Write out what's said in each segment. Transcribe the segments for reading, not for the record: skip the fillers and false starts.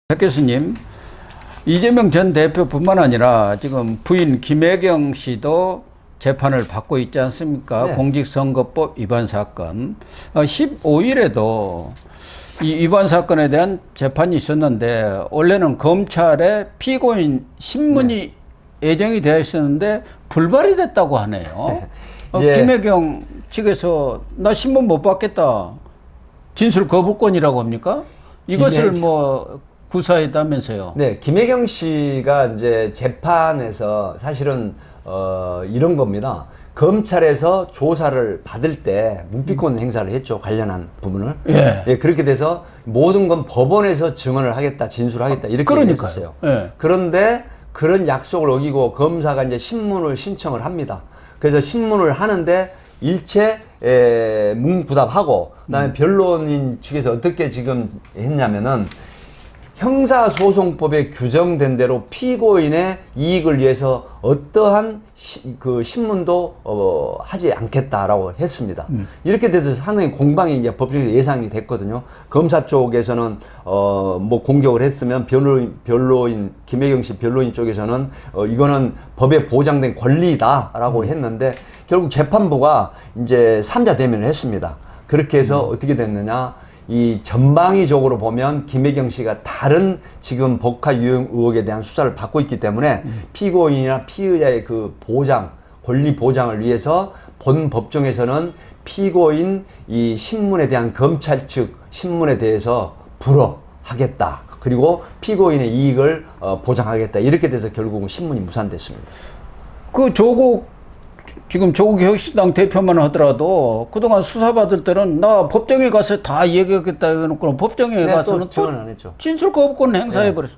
백 교수님, 이재명 전 대표뿐만 아니라 지금 부인 김혜경 씨도 재판을 받고 있지 않습니까? 네. 공직선거법 위반 사건. 15일에도 이 위반 사건에 대한 재판이 있었는데 원래는 검찰에 피고인 신문이 예정이 되어 있었는데 불발이 됐다고 하네요. 김혜경 측에서 나 신문 못 받겠다. 진술 거부권이라고 합니까? 이것을 뭐 구사했다면서요? 네, 김혜경 씨가 이제 재판에서 사실은 이런 겁니다. 검찰에서 조사를 받을 때 묵비권 행사를 했죠. 관련한 부분을. 예, 그렇게 돼서 모든 건 법원에서 증언을 하겠다, 진술하겠다 이렇게 얘기했었어요. 예. 그런데 그런 약속을 어기고 검사가 이제 신문을 신청을 합니다. 그래서 신문을 하는데 일체 묵부답하고 그다음에 변론인 측에서 어떻게 지금 했냐면은 형사소송법에 규정된 대로 피고인의 이익을 위해서 어떠한 그 신문도 하지 않겠다라고 했습니다. 이렇게 돼서 상당히 공방이 이제 법정에서 예상이 됐거든요. 검사 쪽에서는 뭐 공격을 했으면 변로인 김혜경 씨 변로인 쪽에서는 이거는 법에 보장된 권리다라고 했는데 결국 재판부가 이제 3자 대면을 했습니다. 그렇게 해서 어떻게 됐느냐? 이 전방위적으로 보면 김혜경 씨가 다른 지금 법화 유형 의혹에 대한 수사를 받고 있기 때문에 피고인이나 피의자의 그 보장, 권리 보장을 위해서 본 법정에서는 피고인 이 신문에 대한 검찰 측 신문에 대해서 불허하겠다. 그리고 피고인의 이익을 보장하겠다. 이렇게 돼서 결국은 신문이 무산됐습니다. 그 지금 조국 혁신당 대표만 하더라도 그동안 수사받을 때는 나 법정에 가서 다 얘기하겠다 해놓고 법정에 가서는 또 안 했죠. 진술 거부권 행사해버렸어.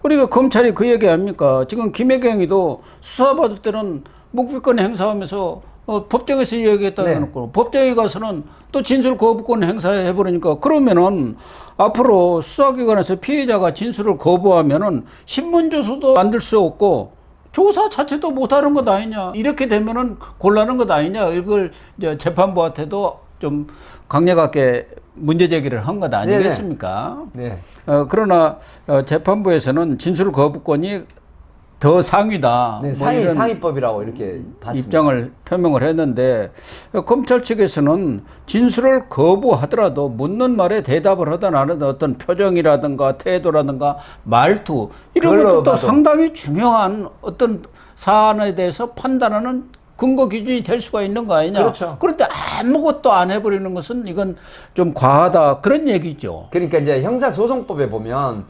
그러니까 검찰이 그 얘기 아닙니까? 지금 김혜경이도 수사받을 때는 묵비권 행사하면서 법정에서 얘기했다 해놓고 법정에 가서는 또 진술 거부권 행사해버리니까 그러면은 앞으로 수사기관에서 피해자가 진술을 거부하면은 신문조서도 만들 수 없고 조사 자체도 못하는 것 아니냐. 이렇게 되면은 곤란한 것 아니냐. 이걸 이제 재판부한테도 좀 강력하게 문제 제기를 한 것 아니겠습니까? 네. 그러나 재판부에서는 진술 거부권이 더 상위다. 네, 뭐 이런 상위법이라고 이렇게 봤습니다. 입장을 표명을 했는데 검찰 측에서는 진술을 거부하더라도 묻는 말에 대답을 하든 안 하든 어떤 표정이라든가 태도라든가 말투 이런 것도 상당히 중요한 어떤 사안에 대해서 판단하는 근거 기준이 될 수가 있는 거 아니냐. 그렇죠. 그런데 아무것도 안 해버리는 것은 이건 좀 과하다 그런 얘기죠. 그러니까 이제 형사소송법에 보면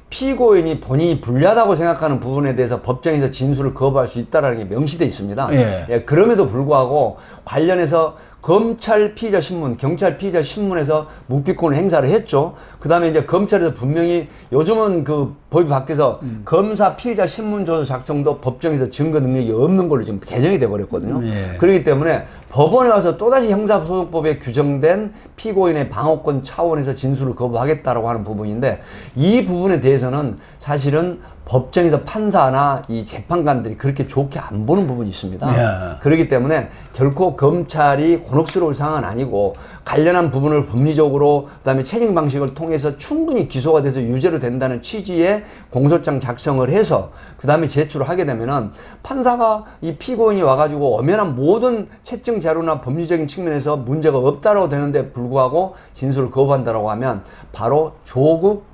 피고인이 본인이 불리하다고 생각하는 부분에 대해서 법정에서 진술을 거부할 수 있다는 게 명시되어 있습니다. 예, 그럼에도 불구하고 관련해서 검찰 피의자 신문, 경찰 피의자 신문에서 묵비권을 행사를 했죠. 그 다음에 이제 검찰에서 분명히 요즘은 그 법이 바뀌어서 검사 피의자 신문조서 작성도 법정에서 증거 능력이 없는 걸로 지금 개정이 돼 버렸거든요. 그렇기 때문에 법원에 와서 또다시 형사소송법에 규정된 피고인의 방어권 차원에서 진술을 거부하겠다라고 하는 부분인데 이 부분에 대해서는 사실은 법정에서 판사나 이 재판관들이 그렇게 좋게 안 보는 부분이 있습니다. 그렇기 때문에 결코 검찰이 곤혹스러울 상황은 아니고 관련한 부분을 법리적으로 그다음에 채ting 방식을 통해서 충분히 기소가 돼서 유죄로 된다는 취지의 공소장 작성을 해서 그다음에 제출을 하게 되면은 판사가 이 피고인이 와가지고 엄연한 모든 채증 자료나 법리적인 측면에서 문제가 없다라고 되는데 불구하고 진술을 거부한다라고 하면 바로 조국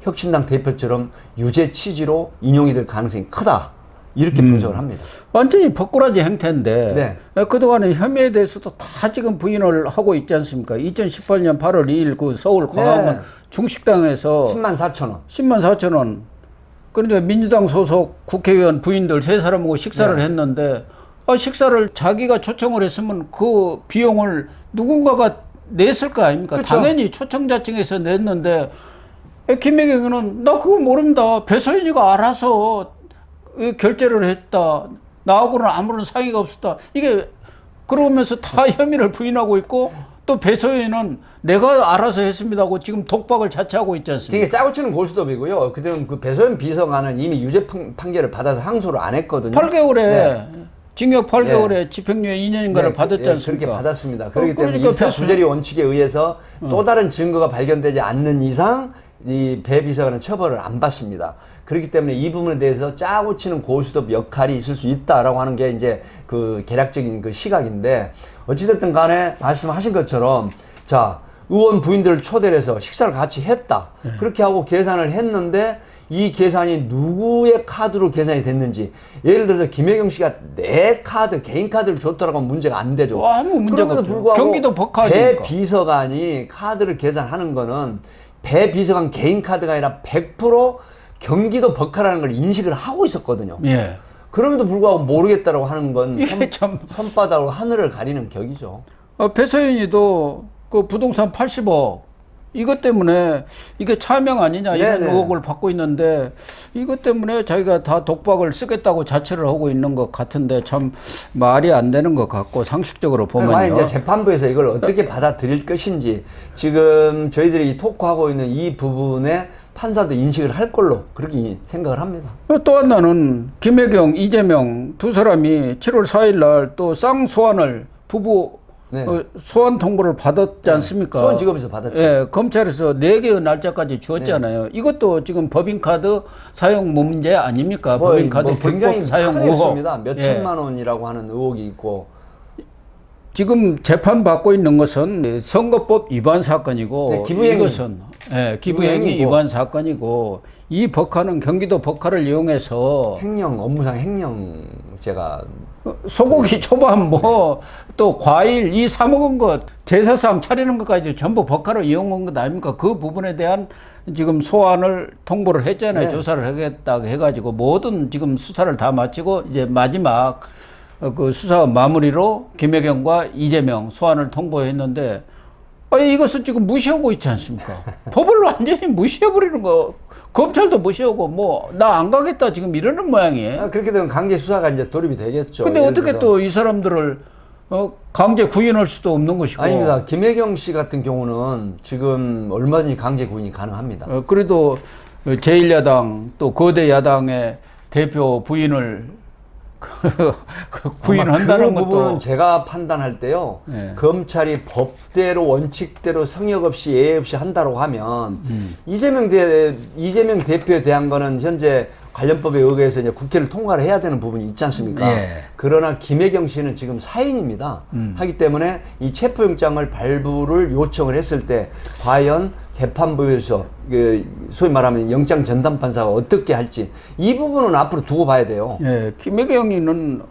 혁신당 대표처럼 유죄 취지로 인용이 될 가능성이 크다. 이렇게 분석을 합니다. 완전히 법꾸라지 행태인데 그동안의 혐의에 대해서도 다 지금 부인을 하고 있지 않습니까? 2018년 8월 2일 그 서울 광화문 중식당에서 10만 4천 원. 10만 4천 원. 그러니까 민주당 소속 국회의원 부인들 3사람하고 식사를 했는데 식사를 자기가 초청을 했으면 그 비용을 누군가가 냈을 거 아닙니까? 그렇죠. 당연히 초청자층에서 냈는데 김혜경은 나 그거 모릅니다. 배소연이가 알아서 결제를 했다. 나하고는 아무런 상의가 없었다. 이게 그러면서 다 혐의를 부인하고 있고 또 배소연은 내가 알아서 했습니다 하고 지금 독박을 자처하고 있지 않습니까? 이게 짜고 치는 고스톱이고요. 그다음 그 배소연 비서관은 이미 유죄 판결을 받아서 항소를 안 했거든요. 8개월에 징역 8개월에 집행유예 2년인가를 받았지 않습니까? 그렇게 받았습니다. 그렇기 때문에 그러니까 이사부재리 원칙에 의해서 또 다른 증거가 발견되지 않는 이상 이 배 비서관은 처벌을 안 받습니다. 그렇기 때문에 이 부분에 대해서 짜고 치는 고수톱 역할이 있을 수 있다라고 하는 게 이제 그 개략적인 그 시각인데, 어찌됐든 간에 말씀하신 것처럼 자, 의원 부인들을 초대를 해서 식사를 같이 했다. 그렇게 하고 계산을 했는데 이 계산이 누구의 카드로 계산이 됐는지, 예를 들어서 김혜경 씨가 내 카드, 개인 카드를 줬더라고 하면 문제가 안 되죠. 아무 문제가 없죠. 불구하고 경기도 배 법카드니까. 비서관이 카드를 계산하는 거는 배 비서관 개인 카드가 아니라 100% 경기도 법카라는 걸 인식을 하고 있었거든요. 예. 그럼에도 불구하고 모르겠다라고 하는 건 이게 참 손바닥으로 하늘을 가리는 격이죠. 배서연이도 그 부동산 80억 이것 때문에 이게 차명 아니냐 이런 네네. 의혹을 받고 있는데, 이것 때문에 자기가 다 독박을 쓰겠다고 자처를 하고 있는 것 같은데 참 말이 안 되는 것 같고, 상식적으로 보면요. 이제 재판부에서 이걸 어떻게 받아들일 것인지 지금 저희들이 이 토크하고 있는 이 부분에 판사도 인식을 할 걸로 그렇게 생각을 합니다. 또 하나는 김혜경, 이재명 두 사람이 7월 4일 날 또 쌍소환을 부부 네. 소환 통보를 받았지 않습니까? 수원지검에서 받았죠. 예, 검찰에서 4개의 날짜까지 주었잖아요. 이것도 지금 법인카드 사용 문제 아닙니까? 법인카드 굉장히 불법 사용 큰 의혹. 액수입니다. 몇 예. 천만 원이라고 하는 의혹이 있고. 지금 재판받고 있는 것은 선거법 위반 사건이고, 네, 기부행위. 이것은 기부행위 기부행위고. 위반 사건이고, 이 법카는 경기도 법카를 이용해서 횡령, 업무상 횡령죄가 소고기 초밥 뭐 또 과일 이 사 먹은 것 제사상 차리는 것까지 전부 법카로 이용한 것 아닙니까? 그 부분에 대한 지금 소환을 통보를 했잖아요. 네. 조사를 하겠다고 해가지고 모든 지금 수사를 다 마치고 이제 마지막 그 수사 마무리로 김혜경과 이재명 소환을 통보했는데, 이것은 지금 무시하고 있지 않습니까? 법을 완전히 무시해버리는 거. 검찰도 무시하고 뭐 나 안 가겠다 지금 이러는 모양이에요. 그렇게 되면 강제 수사가 이제 돌입이 되겠죠. 근데 어떻게 들어서. 또 이 사람들을 강제 구인할 수도 없는 것이고. 아닙니다. 김혜경 씨 같은 경우는 지금 얼마든지 강제 구인이 가능합니다. 그래도 제1야당 또 거대 야당의 대표 부인을 구인한다는 그 부분은 것도. 제가 판단할 때요. 네. 검찰이 법대로 원칙대로 성역 없이 예의 없이 한다고 하면 이재명 대표에 대한 거는 현재 관련법에 의해서 이제 국회를 통과를 해야 되는 부분이 있지 않습니까? 예. 그러나 김혜경 씨는 지금 사인입니다. 하기 때문에 이 체포영장을 발부를 요청을 했을 때 과연 재판부에서 소위 말하면 영장 전담 판사가 어떻게 할지 이 부분은 앞으로 두고 봐야 돼요. 예, 김혜경이는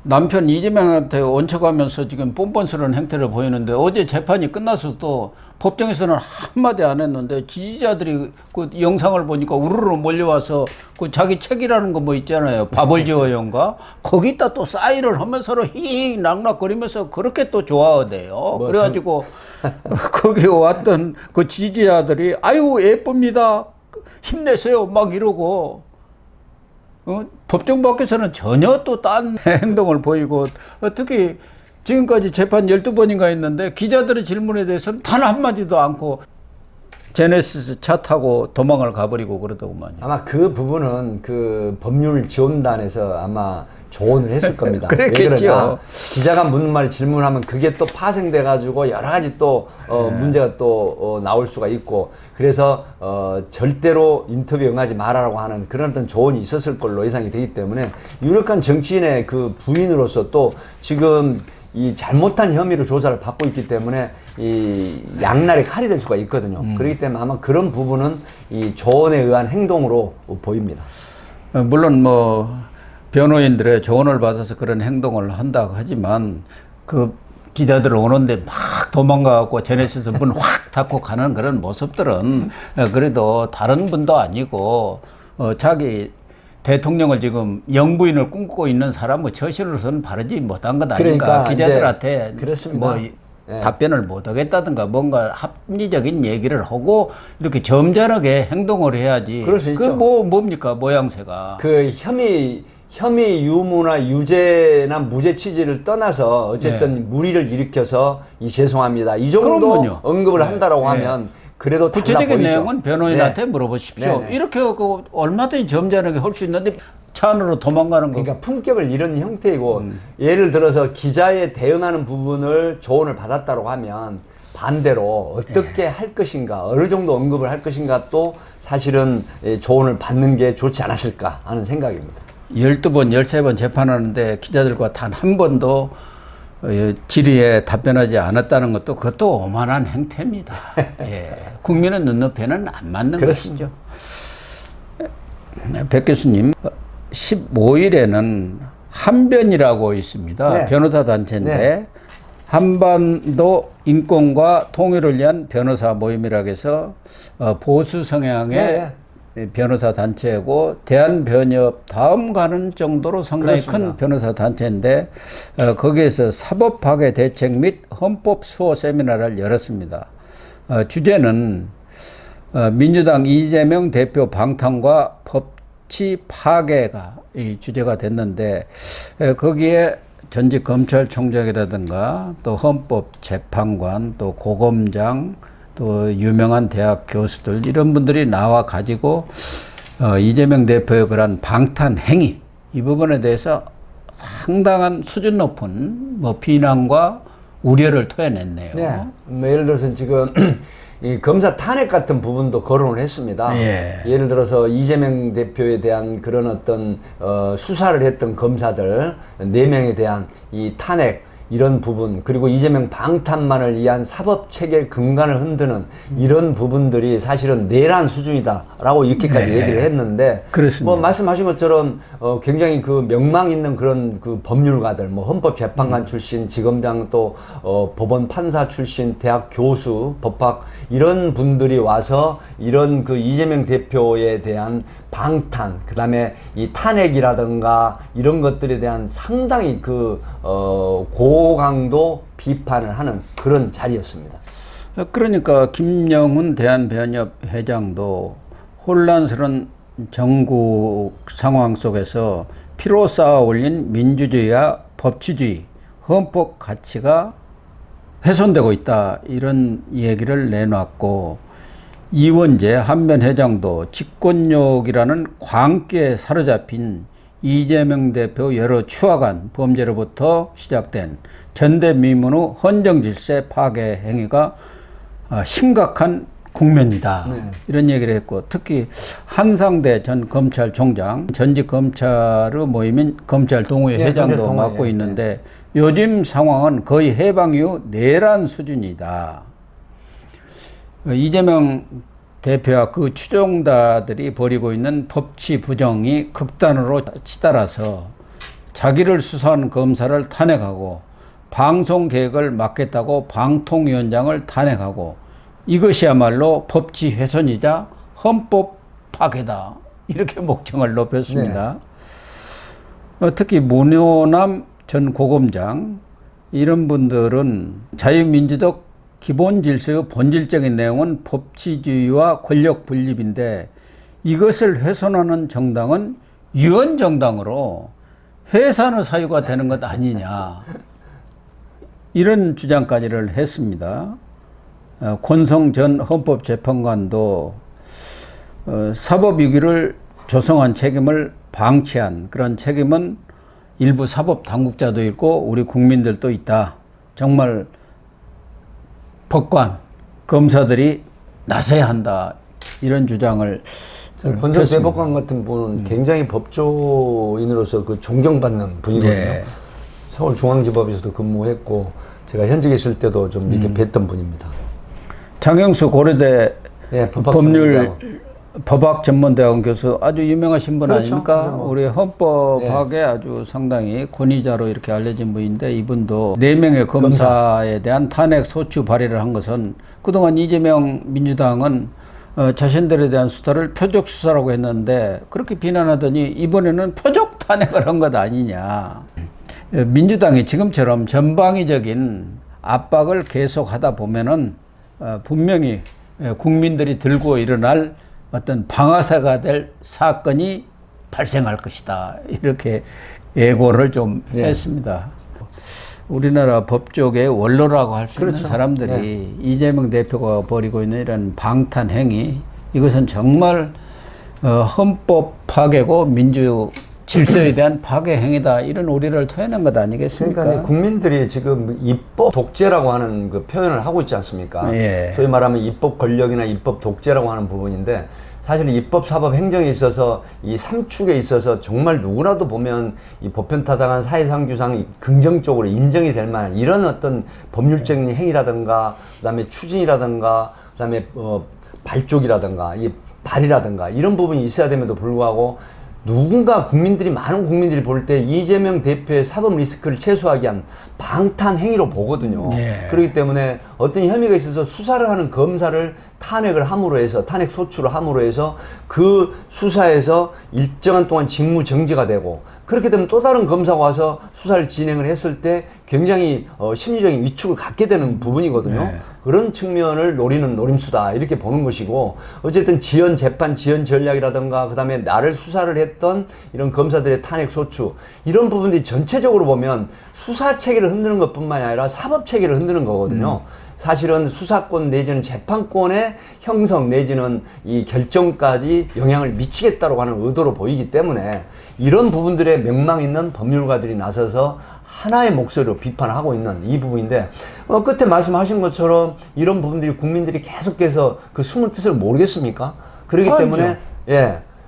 남편 이재명한테 얹혀가면서 지금 뻔뻔스러운 행태를 보이는데, 어제 재판이 끝나서도 법정에서는 한마디 안 했는데 지지자들이 그 영상을 보니까 우르르 몰려와서 그 자기 책이라는 거 뭐 있잖아요. 밥을 지어요인가? 거기다 또 사인을 하면서 서로 히히 낙낙거리면서 그렇게 또 좋아하대요. 그래가지고 거기 왔던 그 지지자들이 아유 예쁩니다. 힘내세요. 막 이러고. 법정 밖에서는 전혀 또 딴 행동을 보이고, 특히 지금까지 재판 12번인가 했는데 기자들의 질문에 대해서는 단 한마디도 않고 제네시스 차 타고 도망을 가버리고 그러더구만요. 아마 그 부분은 그 법률 지원단에서 아마 조언을 했을 겁니다. 그랬겠죠. 왜 그러냐, 기자가 묻는 말을 질문하면 그게 또 파생돼 가지고 여러 가지 또 문제가 또 나올 수가 있고, 그래서 절대로 인터뷰 응하지 말아라고 하는 그런 어떤 조언이 있었을 걸로 예상이 되기 때문에, 유력한 정치인의 그 부인으로서 또 지금 이 잘못한 혐의로 조사를 받고 있기 때문에 이 양날의 칼이 될 수가 있거든요. 그렇기 때문에 아마 그런 부분은 이 조언에 의한 행동으로 보입니다. 물론 뭐 변호인들의 조언을 받아서 그런 행동을 한다고 하지만, 그 기자들 오는데 막 도망가고 제네시스 문 확 닫고 가는 그런 모습들은 그래도 다른 분도 아니고 자기 대통령을 지금 영부인을 꿈꾸고 있는 사람의 처신으로서는 바르지 못한 것 아닌가. 그러니까 기자들한테 그렇습니다. 뭐 네. 답변을 못 하겠다든가 뭔가 합리적인 얘기를 하고 이렇게 점잖하게 행동을 해야지. 그럴 수 있죠. 뭡니까 모양새가. 그 혐의 유무나 유죄나 무죄 취지를 떠나서 어쨌든 무리를 일으켜서 죄송합니다. 이 정도 그럼요. 언급을 한다라고 하면 그래도 달라 구체적인 보이죠. 내용은 변호인한테 네. 물어보십시오. 네네. 이렇게 하고 얼마든지 점잖하게 할 수 있는데 차 안으로 도망가는 거. 그러니까 품격을 잃은 형태이고, 예를 들어서 기자에 대응하는 부분을 조언을 받았다고 하면 반대로 어떻게 할 것인가, 어느 정도 언급을 할 것인가 또 사실은 조언을 받는 게 좋지 않았을까 하는 생각입니다. 12번, 13번 재판하는데 기자들과 단 한 번도 질의에 답변하지 않았다는 것도 그것도 오만한 행태입니다. 예. 국민의 눈높이는 안 맞는 그렇습니다. 것이죠. 백 교수님, 15일에는 한변이라고 있습니다. 네. 변호사 단체인데 네. 한반도 인권과 통일을 위한 변호사 모임이라고 해서 보수 성향의 변호사 단체고 대한변협 다음 가는 정도로 상당히 그렇습니다. 큰 변호사 단체인데 거기에서 사법파괴 대책 및 헌법 수호 세미나를 열었습니다. 주제는 민주당 이재명 대표 방탄과 법치 파괴가 이 주제가 됐는데 거기에 전직 검찰총장이라든가 또 헌법재판관 또 고검장 또 유명한 대학 교수들 이런 분들이 나와 가지고 이재명 대표의 그런 방탄 행위 이 부분에 대해서 상당한 수준 높은 뭐 비난과 우려를 토해냈네요. 네. 예를 들어서 지금 이 검사 탄핵 같은 부분도 거론을 했습니다. 예를 들어서 이재명 대표에 대한 그런 어떤 수사를 했던 검사들 4명에 대한 이 탄핵 이런 부분 그리고 이재명 방탄만을 위한 사법체계 근간을 흔드는 이런 부분들이 사실은 내란 수준이다라고 이렇게까지 얘기를 했는데 그렇습니다. 뭐 말씀하신 것처럼 굉장히 그 명망 있는 그런 그 법률가들 뭐 헌법재판관 출신 지검장 또 법원 판사 출신 대학 교수 법학 이런 분들이 와서 이런 그 이재명 대표에 대한 방탄, 그 다음에 이 탄핵이라든가 이런 것들에 대한 상당히 그 고강도 비판을 하는 그런 자리였습니다. 그러니까 김영훈 대한변협 회장도 혼란스러운 전국 상황 속에서 피로 쌓아 올린 민주주의와 법치주의, 헌법 가치가 훼손되고 있다 이런 얘기를 내놨고 이원재 한변 회장도 직권욕이라는 광기에 사로잡힌 이재명 대표 여러 추악한 범죄로부터 시작된 전대미문 후 헌정질서 파괴 행위가 심각한 국면이다. 이런 얘기를 했고 특히 한상대 전 검찰총장 전직 검찰의 모임인 검찰동호회 회장도 맡고 있는데 요즘 상황은 거의 해방 이후 내란 수준이다. 이재명 대표와 그 추종자들이 벌이고 있는 법치 부정이 극단으로 치달아서 자기를 수사한 검사를 탄핵하고 방송 계획을 막겠다고 방통위원장을 탄핵하고 이것이야말로 법치 훼손이자 헌법 파괴다. 이렇게 목청을 높였습니다. 특히 문효남 전 고검장 이런 분들은 자유민주적 기본 질서의 본질적인 내용은 법치주의와 권력 분립인데 이것을 훼손하는 정당은 유언 정당으로 해산의 사유가 되는 것 아니냐 이런 주장까지를 했습니다. 권성 전 헌법재판관도 사법위기를 조성한 책임을 방치한 그런 책임은 일부 사법당국자도 있고 우리 국민들도 있다. 정말 법관, 검사들이 나서야 한다. 이런 주장을 권성 대법관 같은 분은 굉장히 법조인으로서 그 존경받는 분이거든요. 네. 서울중앙지법에서도 근무했고 제가 현직에 있을 때도 좀 이렇게 뵀던 분입니다. 장영수 고려대 법률 법학전문대학원 교수 아주 유명하신 분 그렇죠. 아닙니까? 뭐. 우리 헌법학에 아주 상당히 권위자로 이렇게 알려진 분인데 이분도 4명의 검사에 대한 탄핵 소추 발의를 한 것은 그동안 이재명 민주당은 자신들에 대한 수사를 표적 수사라고 했는데 그렇게 비난하더니 이번에는 표적 탄핵을 한 것 아니냐. 민주당이 지금처럼 전방위적인 압박을 계속하다 보면은 분명히 국민들이 들고 일어날 어떤 방아쇠가 될 사건이 발생할 것이다. 이렇게 예고를 좀 했습니다. 우리나라 법조계의 원로라고 할 수 있는 사람들이 이재명 대표가 벌이고 있는 이런 방탄 행위 이것은 정말 헌법 파괴고 민주 질서에 대한 파괴 행위다 이런 우려를 토해낸 것 아니겠습니까? 그러니까 국민들이 지금 입법 독재라고 하는 그 표현을 하고 있지 않습니까? 예. 소위 말하면 입법 권력이나 입법 독재라고 하는 부분인데 사실 입법, 사법, 행정에 있어서 이 삼축에 있어서 정말 누구라도 보면 이 보편타당한 사회상규상 긍정적으로 인정이 될 만한 이런 어떤 법률적인 행위라든가 그다음에 추진이라든가 그다음에 발족이라든가 이 발의라든가 이런 부분이 있어야 됨에도 불구하고 누군가 많은 국민들이 볼 때 이재명 대표의 사법 리스크를 최소화하기 위한 방탄 행위로 보거든요. 네. 그렇기 때문에 어떤 혐의가 있어서 수사를 하는 검사를 탄핵을 함으로 해서 탄핵 소추를 함으로 해서 그 수사에서 일정한 동안 직무 정지가 되고 그렇게 되면 또 다른 검사가 와서 수사를 진행을 했을 때 굉장히 심리적인 위축을 갖게 되는 부분이거든요. 네. 그런 측면을 노리는 노림수다 이렇게 보는 것이고 어쨌든 지연 재판 지연 전략이라든가 그다음에 나를 수사를 했던 이런 검사들의 탄핵 소추 이런 부분들이 전체적으로 보면 수사 체계를 흔드는 것뿐만이 아니라 사법 체계를 흔드는 거거든요. 사실은 수사권 내지는 재판권의 형성 내지는 이 결정까지 영향을 미치겠다고 하는 의도로 보이기 때문에 이런 부분들에 명망 있는 법률가들이 나서서 하나의 목소리로 비판을 하고 있는 이 부분인데 끝에 말씀하신 것처럼 이런 부분들이 국민들이 계속해서 그 숨은 뜻을 모르겠습니까? 그렇기 때문에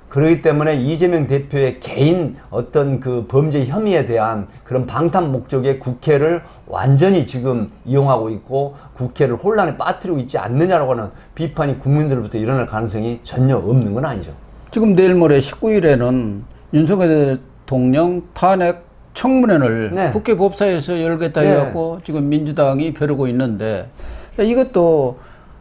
그렇기 때문에 이재명 대표의 개인 어떤 그 범죄 혐의에 대한 그런 방탄 목적의 국회를 완전히 지금 이용하고 있고 국회를 혼란에 빠뜨리고 있지 않느냐라고 하는 비판이 국민들로부터 일어날 가능성이 전혀 없는 건 아니죠. 지금 내일 모레 19일에는 윤석열 대통령 탄핵 청문회를 네. 국회 법사위에서 열겠다 해갖고 지금 민주당이 벼르고 있는데 이것도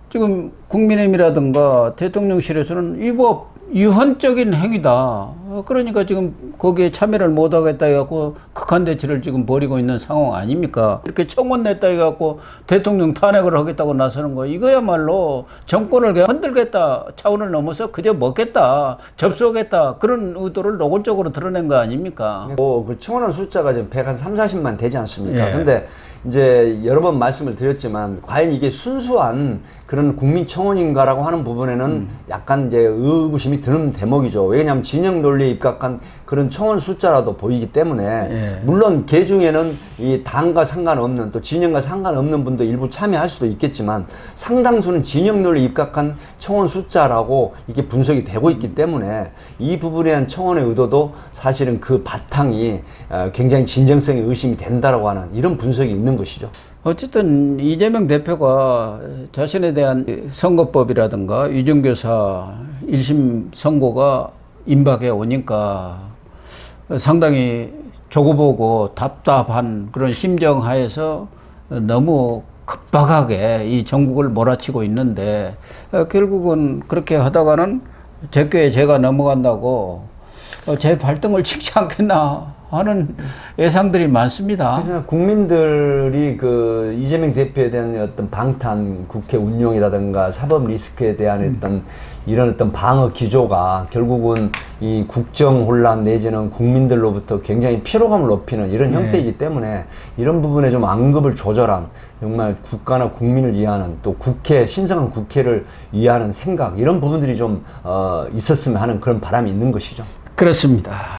지금 국민의힘이라든가 대통령실에서는 위법 유헌적인 행위다. 그러니까 지금 거기에 참여를 못하겠다 해갖고 극한 대치를 지금 벌이고 있는 상황 아닙니까? 이렇게 청원 냈다 해갖고 대통령 탄핵을 하겠다고 나서는 거 이거야말로 정권을 그냥 흔들겠다 차원을 넘어서 그저 먹겠다 접수하겠다 그런 의도를 노골적으로 드러낸 거 아닙니까? 그 청원한 숫자가 지금 130, 40만 되지 않습니까? 예. 근데 이제 여러 번 말씀을 드렸지만 과연 이게 순수한 그런 국민 청원인가라고 하는 부분에는 약간 이제 의구심이 드는 대목이죠. 왜냐하면 진영 논리에 입각한 그런 청원 숫자라도 보이기 때문에 물론 개 중에는 이 당과 상관없는 또 진영과 상관없는 분도 일부 참여할 수도 있겠지만 상당수는 진영 논리에 입각한 청원 숫자라고 이게 분석이 되고 있기 때문에 이 부분에 대한 청원의 의도도 사실은 그 바탕이 굉장히 진정성이 의심이 된다라고 하는 이런 분석이 있는 것이죠. 어쨌든 이재명 대표가 자신에 대한 선거법이라든가 위정교사 1심 선고가 임박해 오니까 상당히 조급하고 답답한 그런 심정 하에서 너무 급박하게 이 전국을 몰아치고 있는데 결국은 그렇게 하다가는 제 꾀에 제가 넘어간다고 제 발등을 찍지 않겠나 하는 예상들이 많습니다. 그래서 국민들이 그 이재명 대표에 대한 어떤 방탄 국회 운영이라든가 사법 리스크에 대한 어떤 이런 어떤 방어 기조가 결국은 이 국정 혼란 내지는 국민들로부터 굉장히 피로감을 높이는 이런 형태이기 때문에 이런 부분에 좀 안급을 조절한 정말 국가나 국민을 위하는 또 국회, 신성한 국회를 위하는 생각 이런 부분들이 좀 있었으면 하는 그런 바람이 있는 것이죠. 그렇습니다.